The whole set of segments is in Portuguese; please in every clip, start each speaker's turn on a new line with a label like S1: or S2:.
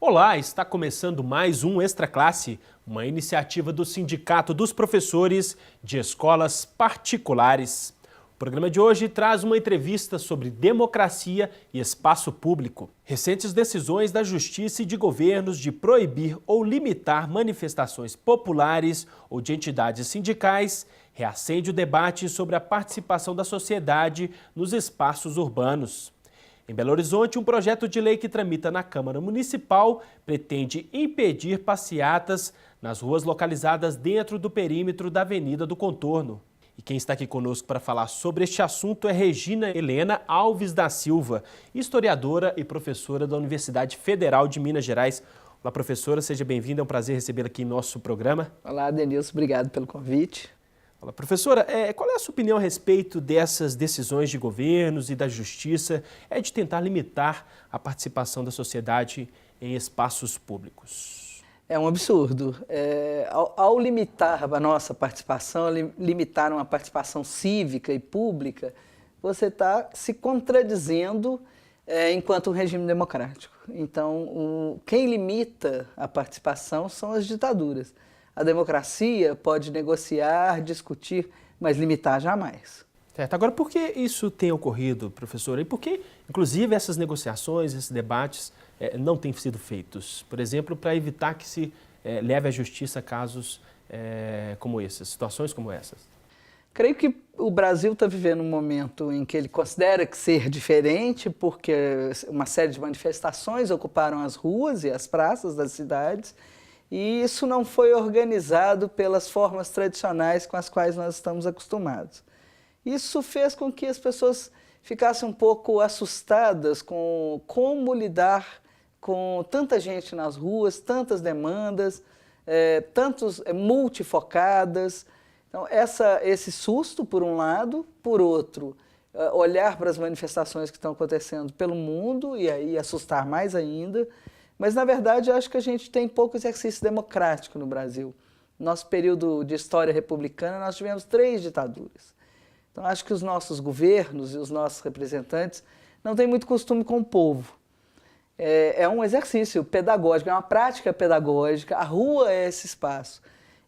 S1: Olá, está começando mais um Extra Classe, uma iniciativa do Sindicato dos Professores de Escolas Particulares. O programa de hoje traz uma entrevista sobre democracia e espaço público. Recentes decisões da Justiça e de governos de proibir ou limitar manifestações populares ou de entidades sindicais reacende o debate sobre a participação da sociedade nos espaços urbanos. Em Belo Horizonte, um projeto de lei que tramita na Câmara Municipal pretende impedir passeatas nas ruas localizadas dentro do perímetro da Avenida do Contorno. E quem está aqui conosco para falar sobre este assunto é Regina Helena Alves da Silva, historiadora e professora da Universidade Federal de Minas Gerais. Olá, professora, seja bem-vinda, é um prazer recebê-la aqui em nosso programa.
S2: Olá, Denilson, obrigado pelo convite.
S1: Olá, professora, qual é a sua opinião a respeito dessas decisões de governos e da Justiça de tentar limitar a participação da sociedade em espaços públicos?
S2: É um absurdo. Ao limitar a nossa participação, limitar uma participação cívica e pública, você está se contradizendo enquanto um regime democrático. Então, quem limita a participação são as ditaduras. A democracia pode negociar, discutir, mas limitar jamais.
S1: Certo. Agora, por que isso tem ocorrido, professora? E por que, inclusive, essas negociações, esses debates não têm sido feitos? Por exemplo, para evitar que se leve à justiça casos como esses, situações como essas?
S2: Creio que o Brasil está vivendo um momento em que ele considera que ser diferente, porque uma série de manifestações ocuparam as ruas e as praças das cidades, e isso não foi organizado pelas formas tradicionais com as quais nós estamos acostumados. Isso fez com que as pessoas ficassem um pouco assustadas com como lidar com tanta gente nas ruas, tantas demandas, tantos multifocadas. Então, esse susto, por um lado, por outro, olhar para as manifestações que estão acontecendo pelo mundo e aí assustar mais ainda. Mas, na verdade, eu acho que a gente tem pouco exercício democrático no Brasil. No nosso período de história republicana, nós tivemos 3 ditaduras. Então, acho que os nossos governos e os nossos representantes não têm muito costume com o povo. É um exercício pedagógico, é uma prática pedagógica, a rua é esse espaço.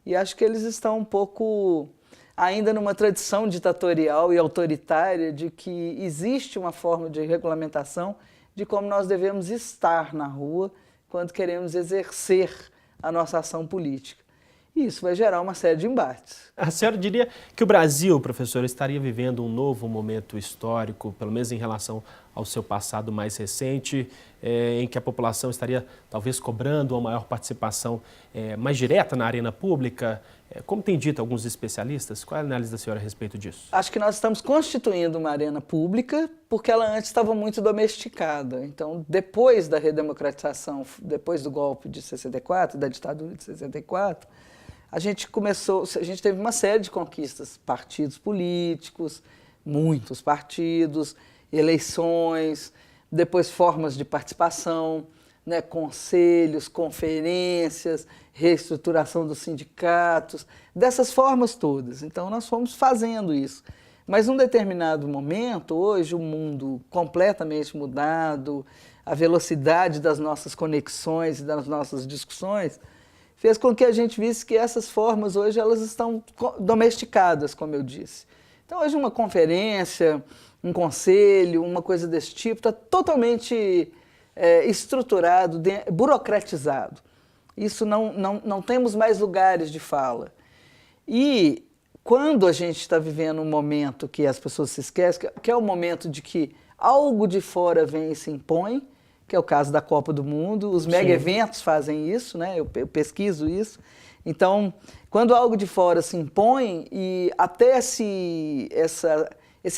S2: E acho que eles estão um pouco ainda numa tradição ditatorial e autoritária de que existe uma forma de regulamentação de como nós devemos estar na rua quando queremos exercer a nossa ação política. E isso vai gerar uma série de embates.
S1: A senhora diria que o Brasil, professora, estaria vivendo um novo momento histórico, pelo menos em relação ao seu passado mais recente, em que a população estaria talvez cobrando uma maior participação mais direta na arena pública? Como tem dito alguns especialistas, qual é a análise da senhora a respeito disso?
S2: Acho que nós estamos constituindo uma arena pública porque ela antes estava muito domesticada. Então, depois da redemocratização, depois do golpe de 64, da ditadura de 64, a gente teve uma série de conquistas, partidos políticos, muitos partidos, eleições, depois formas de participação, né, conselhos, conferências, reestruturação dos sindicatos, dessas formas todas. Então, nós fomos fazendo isso. Mas, num determinado momento, hoje, o mundo completamente mudado, a velocidade das nossas conexões e das nossas discussões, fez com que a gente visse que essas formas hoje elas estão domesticadas, como eu disse. Então, hoje, uma conferência, um conselho, uma coisa desse tipo, está totalmente estruturado, burocratizado. Isso não temos mais lugares de fala. E quando a gente está vivendo um momento que as pessoas se esquecem, que é o momento de que algo de fora vem e se impõe, que é o caso da Copa do Mundo, os mega-eventos fazem isso, né? Eu pesquiso isso. Então, quando algo de fora se impõe e até esse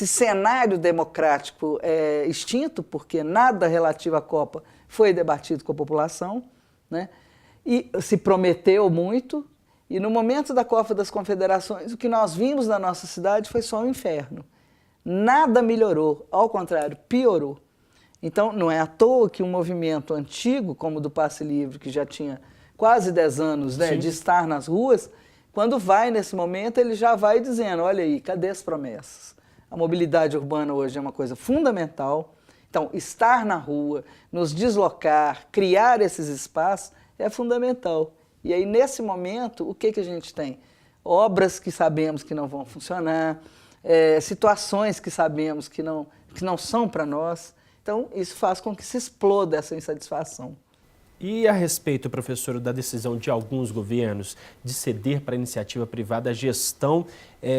S2: cenário democrático é extinto, porque nada relativo à Copa foi debatido com a população, né? E se prometeu muito, e no momento da Copa das Confederações, o que nós vimos na nossa cidade foi só um inferno. Nada melhorou, ao contrário, piorou. Então, não é à toa que um movimento antigo, como o do Passe Livre, que já tinha quase 10 anos, né, de estar nas ruas, quando vai nesse momento, ele já vai dizendo, olha aí, cadê as promessas? A mobilidade urbana hoje é uma coisa fundamental, Então, estar na rua, nos deslocar, criar esses espaços é fundamental. E aí, nesse momento, o que a gente tem? Obras que sabemos que não vão funcionar, situações que sabemos que não são para nós. Então, isso faz com que se exploda essa insatisfação.
S1: E a respeito, professor, da decisão de alguns governos de ceder para a iniciativa privada a gestão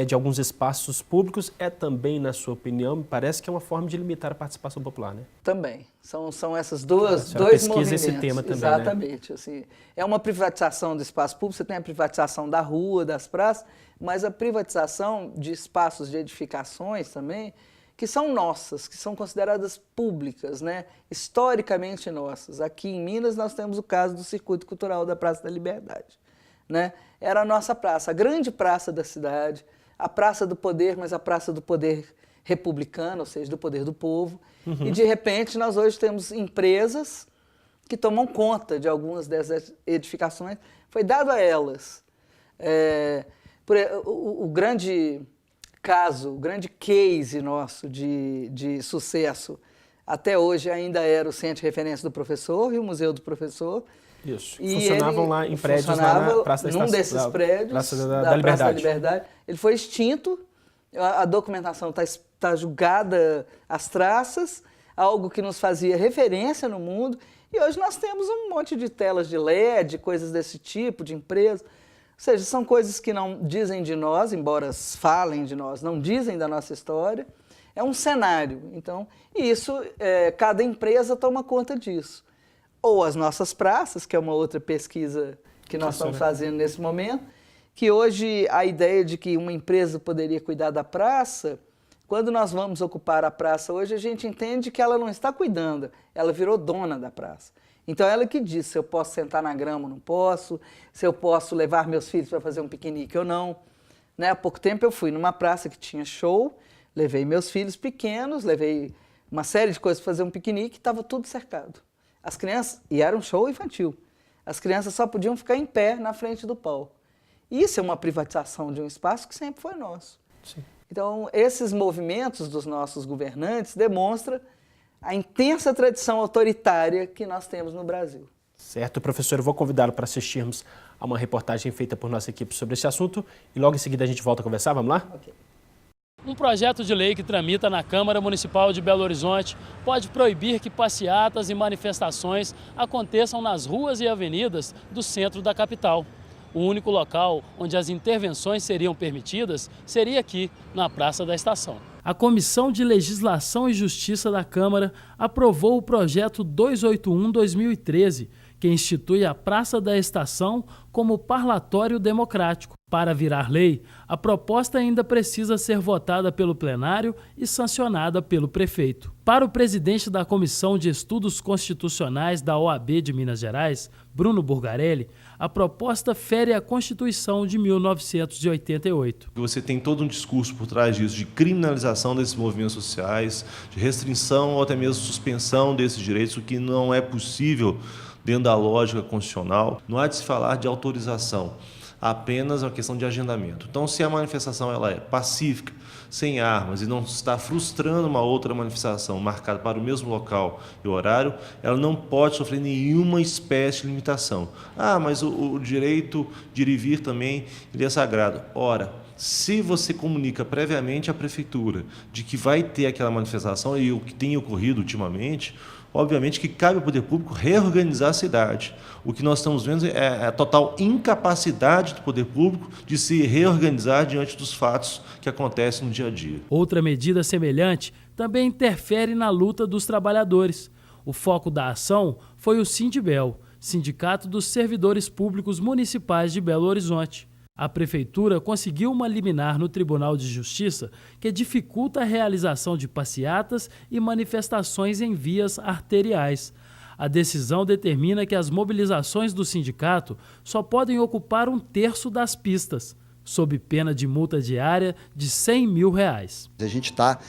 S1: de alguns espaços públicos, é também, na sua opinião, me parece que é uma forma de limitar a participação popular, né?
S2: Também. São essas dois movimentos.
S1: Esse tema também,
S2: exatamente.
S1: Né?
S2: Assim, é uma privatização do espaço público, você tem a privatização da rua, das praças, mas a privatização de espaços de edificações também, que são nossas, que são consideradas públicas, né? Historicamente nossas. Aqui em Minas nós temos o caso do Circuito Cultural da Praça da Liberdade, né? Era a nossa praça, a grande praça da cidade, a Praça do Poder, mas a Praça do Poder republicano, ou seja, do poder do povo. E de repente nós hoje temos empresas que tomam conta de algumas dessas edificações, foi dado a elas. O grande caso, o grande case nosso de sucesso até hoje ainda era o Centro de Referência do Professor e o Museu do Professor.
S1: Isso. E funcionavam lá em prédios lá na Praça da Estação.
S2: Num desses prédios
S1: Praça da
S2: Praça
S1: Liberdade.
S2: da Liberdade. Ele foi extinto, a documentação está julgada às traças, algo que nos fazia referência no mundo, e hoje nós temos um monte de telas de LED, coisas desse tipo, de empresas. Ou seja, são coisas que não dizem de nós, embora falem de nós, não dizem da nossa história. É um cenário. Então, e isso, cada empresa toma conta disso. Ou as nossas praças, que é uma outra pesquisa que nós estamos fazendo nesse momento, que hoje a ideia de que uma empresa poderia cuidar da praça, quando nós vamos ocupar a praça hoje, a gente entende que ela não está cuidando, ela virou dona da praça. Então, ela que diz se eu posso sentar na grama ou não posso, se eu posso levar meus filhos para fazer um piquenique ou não. Né? Há pouco tempo eu fui numa praça que tinha show, levei meus filhos pequenos, levei uma série de coisas para fazer um piquenique, estava tudo cercado. As crianças, e era um show infantil, as crianças só podiam ficar em pé na frente do palco. Isso é uma privatização de um espaço que sempre foi nosso.
S1: Sim.
S2: Então, esses movimentos dos nossos governantes demonstram a intensa tradição autoritária que nós temos no Brasil.
S1: Certo, professor, eu vou convidá-lo para assistirmos a uma reportagem feita por nossa equipe sobre esse assunto e logo em seguida a gente volta a conversar, vamos lá?
S2: Okay.
S3: Um projeto de lei que tramita na Câmara Municipal de Belo Horizonte pode proibir que passeatas e manifestações aconteçam nas ruas e avenidas do centro da capital. O único local onde as intervenções seriam permitidas seria aqui, na Praça da Estação. A Comissão de Legislação e Justiça da Câmara aprovou o projeto 281/2013, que institui a Praça da Estação como parlatório democrático. Para virar lei, a proposta ainda precisa ser votada pelo plenário e sancionada pelo prefeito. Para o presidente da Comissão de Estudos Constitucionais da OAB de Minas Gerais, Bruno Burgarelli, a proposta fere a Constituição de 1988.
S4: Você tem todo um discurso por trás disso, de criminalização desses movimentos sociais, de restrição ou até mesmo suspensão desses direitos, o que não é possível dentro da lógica constitucional. Não há de se falar de autorização, apenas uma questão de agendamento. Então, se a manifestação ela é pacífica, sem armas, e não está frustrando uma outra manifestação marcada para o mesmo local e horário, ela não pode sofrer nenhuma espécie de limitação. Ah, mas o direito de ir e vir também ele é sagrado. Ora, se você comunica previamente à prefeitura de que vai ter aquela manifestação, e o que tem ocorrido ultimamente, obviamente que cabe ao poder público reorganizar a cidade. O que nós estamos vendo é a total incapacidade do poder público de se reorganizar diante dos fatos que acontecem no dia a dia.
S3: Outra medida semelhante também interfere na luta dos trabalhadores. O foco da ação foi o Sindibel, Sindicato dos Servidores Públicos Municipais de Belo Horizonte. A Prefeitura conseguiu uma liminar no Tribunal de Justiça que dificulta a realização de passeatas e manifestações em vias arteriais. A decisão determina que as mobilizações do sindicato só podem ocupar 1/3 das pistas, sob pena de multa diária de R$100 mil.
S5: A gente está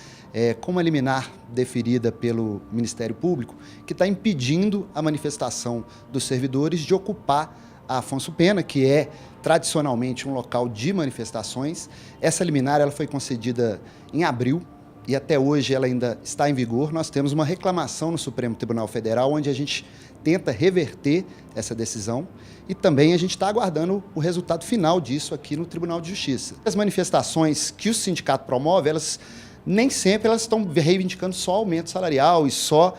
S5: com uma liminar deferida pelo Ministério Público que está impedindo a manifestação dos servidores de ocupar a Afonso Pena, que é tradicionalmente um local de manifestações. Essa liminar ela foi concedida em abril e até hoje ela ainda está em vigor, nós temos uma reclamação no Supremo Tribunal Federal, onde a gente tenta reverter essa decisão e também a gente está aguardando o resultado final disso aqui no Tribunal de Justiça. As manifestações que o sindicato promove, nem sempre elas estão reivindicando só aumento salarial e só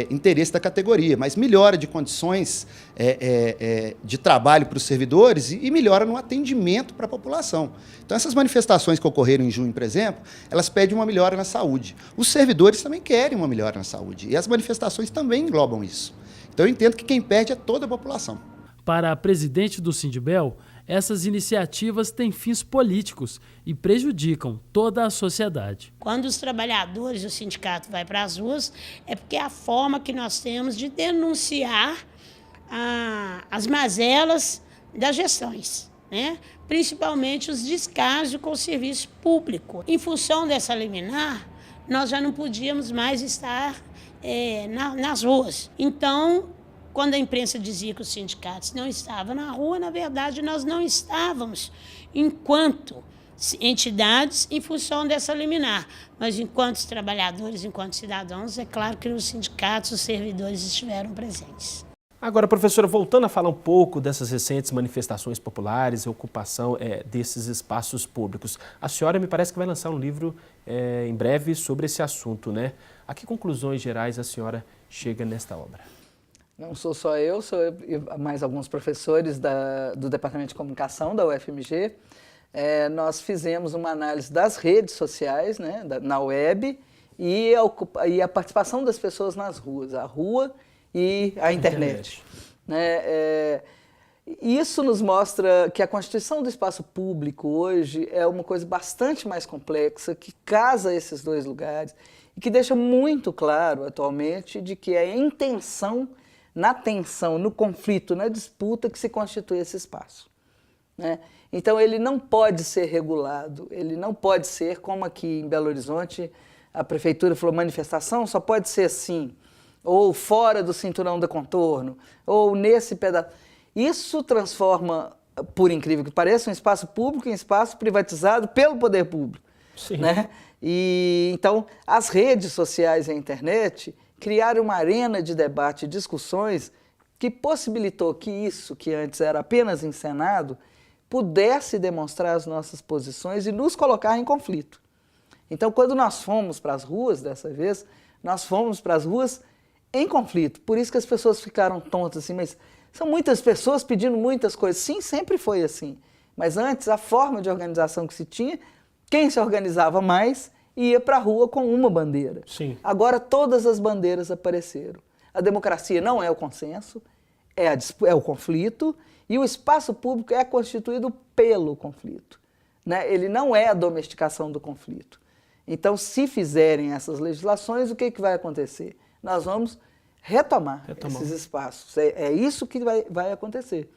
S5: interesse da categoria, mas melhora de condições de trabalho para os servidores e melhora no atendimento para a população. Então, essas manifestações que ocorreram em junho, por exemplo, elas pedem uma melhora na saúde. Os servidores também querem uma melhora na saúde e as manifestações também englobam isso. Então, eu entendo que quem perde é toda a população.
S3: Para a presidente do Sindibel, essas iniciativas têm fins políticos e prejudicam toda a sociedade.
S6: Quando os trabalhadores do sindicato vão para as ruas, é porque é a forma que nós temos de denunciar as mazelas das gestões, né? Principalmente os descasos com o serviço público. Em função dessa liminar, nós já não podíamos mais estar nas ruas. Então, quando a imprensa dizia que os sindicatos não estavam na rua, na verdade, nós não estávamos enquanto entidades em função dessa liminar. Mas enquanto trabalhadores, enquanto cidadãos, é claro que os sindicatos, os servidores estiveram presentes.
S1: Agora, professora, voltando a falar um pouco dessas recentes manifestações populares e ocupação desses espaços públicos. A senhora me parece que vai lançar um livro em breve sobre esse assunto, né? A que conclusões gerais a senhora chega nesta obra?
S2: Não sou só eu, sou mais alguns professores do Departamento de Comunicação da UFMG. Nós fizemos uma análise das redes sociais, né, na web, e a participação das pessoas nas ruas, a rua e a internet. Isso nos mostra que a constituição do espaço público hoje é uma coisa bastante mais complexa, que casa esses dois lugares e que deixa muito claro atualmente de que é a intenção, na tensão, no conflito, na disputa que se constitui esse espaço, né? Então ele não pode ser regulado, ele não pode ser como aqui em Belo Horizonte a prefeitura falou, manifestação só pode ser assim, ou fora do cinturão de contorno, ou nesse pedaço. Isso transforma, por incrível que pareça, um espaço público em espaço privatizado pelo poder público.
S1: Sim.
S2: Né? E então as redes sociais e a internet criaram uma arena de debate e discussões que possibilitou que isso, que antes era apenas encenado, pudesse demonstrar as nossas posições e nos colocar em conflito. Então, quando nós fomos para as ruas dessa vez, nós fomos para as ruas em conflito. Por isso que as pessoas ficaram tontas assim, mas são muitas pessoas pedindo muitas coisas. Sim, sempre foi assim. Mas antes, a forma de organização que se tinha, quem se organizava mais ia para a rua com uma bandeira.
S1: Sim.
S2: Agora todas as bandeiras apareceram. A democracia não é o consenso, é o conflito, e o espaço público é constituído pelo conflito, né? Ele não é a domesticação do conflito. Então, se fizerem essas legislações, o que vai acontecer? Nós vamos retomar esses espaços. É isso que vai acontecer.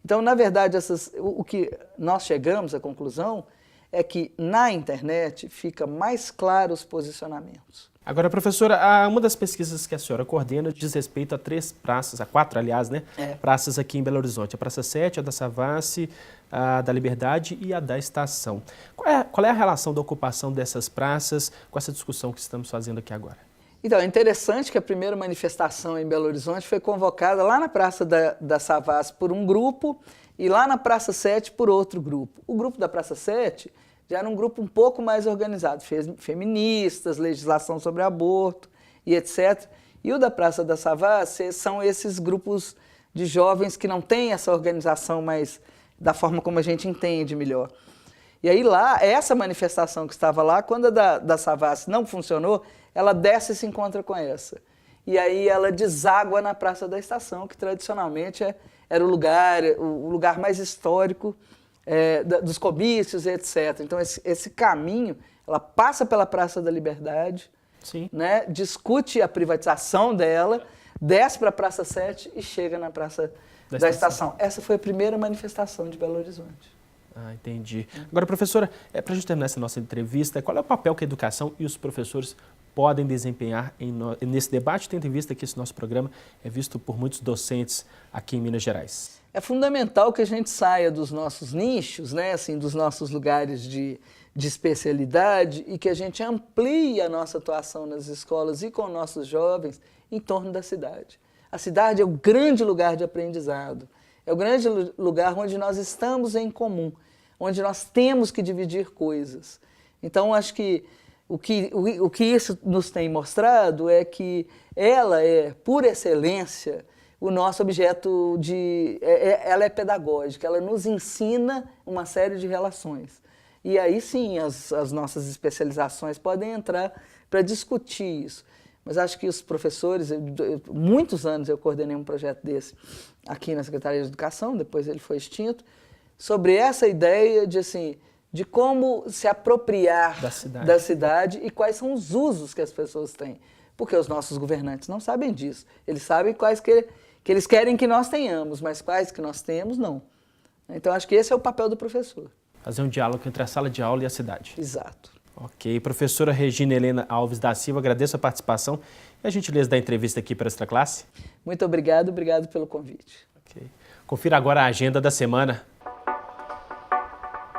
S2: Então, na verdade, o que nós chegamos à conclusão é que na internet fica mais claro os posicionamentos.
S1: Agora, professora, uma das pesquisas que a senhora coordena diz respeito a 3 praças, a 4, aliás, né? Praças aqui em Belo Horizonte. A Praça 7, a da Savassi, a da Liberdade e a da Estação. Qual é a relação da ocupação dessas praças com essa discussão que estamos fazendo aqui agora?
S2: Então, é interessante que a primeira manifestação em Belo Horizonte foi convocada lá na Praça da Savassi por um grupo e lá na Praça 7 por outro grupo. O grupo da Praça 7 já era um grupo um pouco mais organizado, feministas, legislação sobre aborto e etc. E o da Praça da Savassi são esses grupos de jovens que não têm essa organização mais da forma como a gente entende melhor. E aí lá, essa manifestação que estava lá, quando a da Savassi não funcionou, ela desce e se encontra com essa. E aí ela deságua na Praça da Estação, que tradicionalmente era o lugar mais histórico dos comícios, etc. Então, esse caminho, ela passa pela Praça da Liberdade,
S1: Sim.
S2: Né, discute a privatização dela, desce para a Praça 7 e chega na Praça da Estação. Essa foi a primeira manifestação de Belo Horizonte.
S1: Ah, entendi. Agora, professora, para a gente terminar essa nossa entrevista, qual é o papel que a educação e os professores podem desempenhar nesse debate, tendo em vista que esse nosso programa é visto por muitos docentes aqui em Minas Gerais?
S2: É fundamental que a gente saia dos nossos nichos, né, assim, dos nossos lugares de de especialidade e que a gente amplie a nossa atuação nas escolas e com nossos jovens em torno da cidade. A cidade é o grande lugar de aprendizado, é o grande lugar onde nós estamos em comum, onde nós temos que dividir coisas. Então, acho que o que isso nos tem mostrado é que ela é, por excelência, o nosso objeto ela é pedagógica, ela nos ensina uma série de relações. E aí sim as nossas especializações podem entrar para discutir isso. Mas acho que os professores, muitos anos eu coordenei um projeto desse aqui na Secretaria de Educação, depois ele foi extinto, sobre essa ideia de como se apropriar da cidade e quais são os usos que as pessoas têm. Porque os nossos governantes não sabem disso. Eles sabem quais que eles querem que nós tenhamos, mas quais que nós temos, não. Então, acho que esse é o papel do professor.
S1: Fazer um diálogo entre a sala de aula e a cidade.
S2: Exato.
S1: Ok. Professora Regina Helena Alves da Silva, agradeço a participação e a gentileza da entrevista aqui para Extra Classe.
S2: Muito obrigado pelo convite.
S1: Ok. Confira agora a agenda da semana.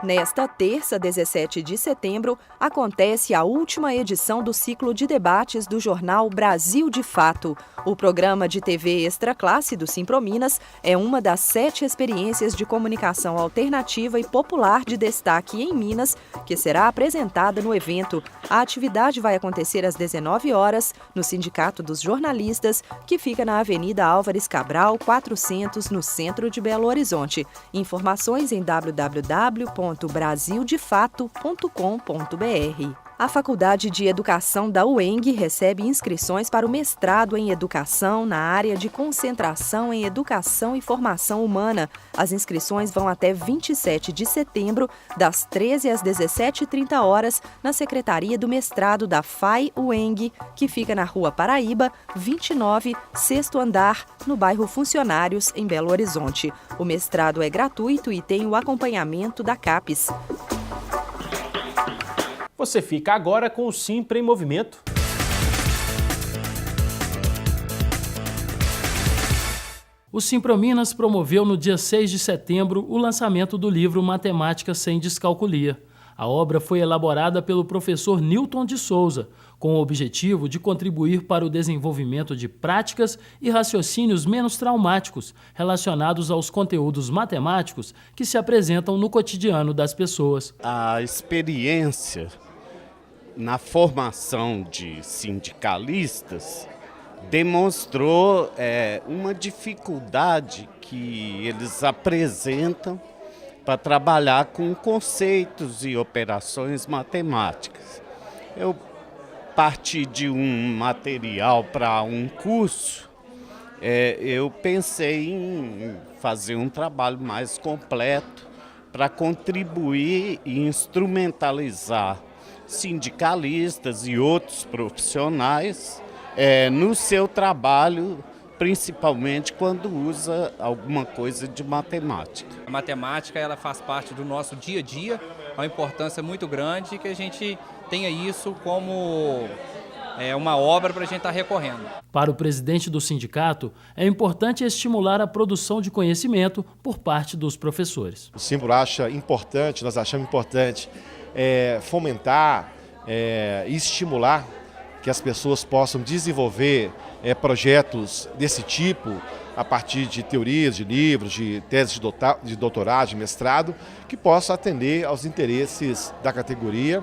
S7: Nesta terça, 17 de setembro, acontece a última edição do ciclo de debates do jornal Brasil de Fato. O programa de TV Extra Classe do Simprominas é uma das 7 experiências de comunicação alternativa e popular de destaque em Minas, que será apresentada no evento. A atividade vai acontecer às 19 horas no Sindicato dos Jornalistas, que fica na Avenida Álvares Cabral, 400, no centro de Belo Horizonte. Informações em www.brasildefato.com.br. A Faculdade de Educação da UENG recebe inscrições para o mestrado em Educação na área de concentração em Educação e Formação Humana. As inscrições vão até 27 de setembro, das 13 às 17h30 horas, na Secretaria do Mestrado da FAI UENG, que fica na Rua Paraíba, 29, 6º andar, no bairro Funcionários, em Belo Horizonte. O mestrado é gratuito e tem o acompanhamento da CAPES.
S1: Você fica agora com o Simpra em Movimento.
S3: O Simprominas promoveu no dia 6 de setembro o lançamento do livro Matemática sem Descalculia. A obra foi elaborada pelo professor Newton de Souza, com o objetivo de contribuir para o desenvolvimento de práticas e raciocínios menos traumáticos relacionados aos conteúdos matemáticos que se apresentam no cotidiano das pessoas.
S8: A experiência na formação de sindicalistas demonstrou uma dificuldade que eles apresentam para trabalhar com conceitos e operações matemáticas. Eu parti de um material para um curso, eu pensei em fazer um trabalho mais completo para contribuir e instrumentalizar sindicalistas e outros profissionais no seu trabalho, principalmente quando usa alguma coisa de matemática.
S9: A matemática ela faz parte do nosso dia a dia, é uma importância muito grande que a gente tenha isso como uma obra para a gente estar recorrendo.
S3: Para o presidente do sindicato, é importante estimular a produção de conhecimento por parte dos professores.
S10: O Simpro acha importante, nós achamos importante fomentar e estimular que as pessoas possam desenvolver projetos desse tipo a partir de teorias, de livros, de teses de doutorado, de mestrado, que possam atender aos interesses da categoria,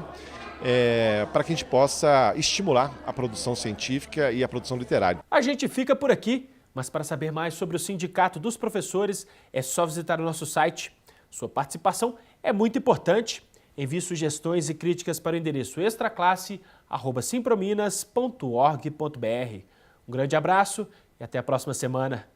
S10: para que a gente possa estimular a produção científica e a produção literária.
S1: A gente fica por aqui, mas para saber mais sobre o Sindicato dos Professores, é só visitar o nosso site. Sua participação é muito importante. Envie sugestões e críticas para o endereço extraclasse@simprominas.org.br. Um grande abraço e até a próxima semana.